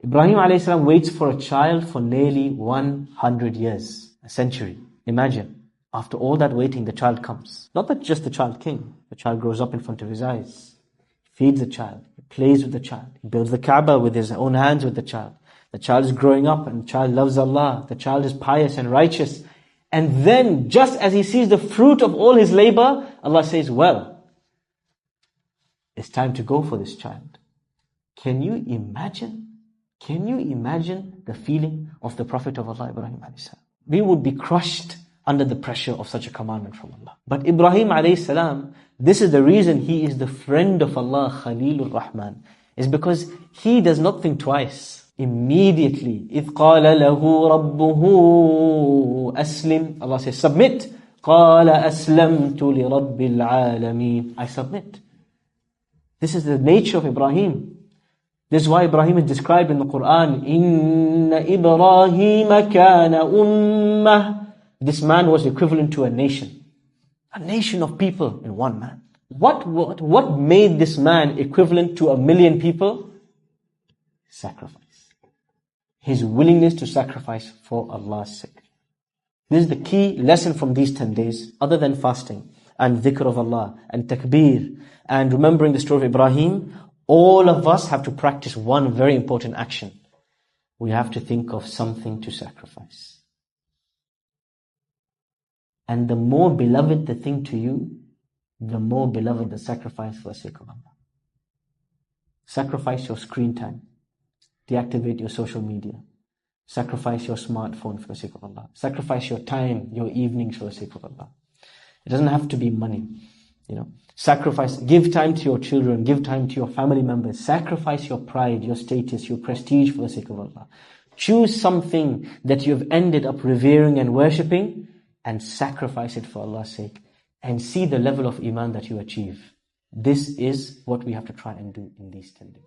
Ibrahim alayhi salam waits for a child for nearly 100 years, a century. Imagine, after all that waiting, the child comes. Not that just the child came. The child grows up in front of his eyes. He feeds the child. He plays with the child. He builds the Kaaba with his own hands with the child. The child is growing up and the child loves Allah. The child is pious and righteous. And then, just as he sees the fruit of all his labor, Allah says, well, it's time to go for this child. Can you imagine? Can you imagine the feeling of the Prophet of Allah, Ibrahim alayhi salam? We would be crushed under the pressure of such a commandment from Allah. But Ibrahim alayhi salam, this is the reason he is the friend of Allah, Khalilur Rahman, is because he does not think twice. Immediately, إِذْ قَالَ لَهُ رَبُّهُ أَسْلِمْ, Allah says, submit. قَالَ أَسْلَمْتُ لِرَبِّ الْعَالَمِينَ, I submit. This is the nature of Ibrahim. This is why Ibrahim is described in the Quran, إِنَّ إِبْرَاهِيمَ كَانَ أُمَّةً. This man was equivalent to a nation. A nation of people in one man. What made this man equivalent to 1 million people? Sacrifice. His willingness to sacrifice for Allah's sake. This is the key lesson from these 10 days, other than fasting and dhikr of Allah and takbir and remembering the story of Ibrahim. All of us have to practice one very important action. We have to think of something to sacrifice. And the more beloved the thing to you, the more beloved the sacrifice for the sake of Allah. Sacrifice your screen time. Deactivate your social media. Sacrifice your smartphone for the sake of Allah. Sacrifice your time, your evenings for the sake of Allah. It doesn't have to be money. Sacrifice, give time to your children, give time to your family members. Sacrifice your pride, your status, your prestige for the sake of Allah. Choose something that you've ended up revering and worshipping and sacrifice it for Allah's sake. And see the level of iman that you achieve. This is what we have to try and do in these 10 days.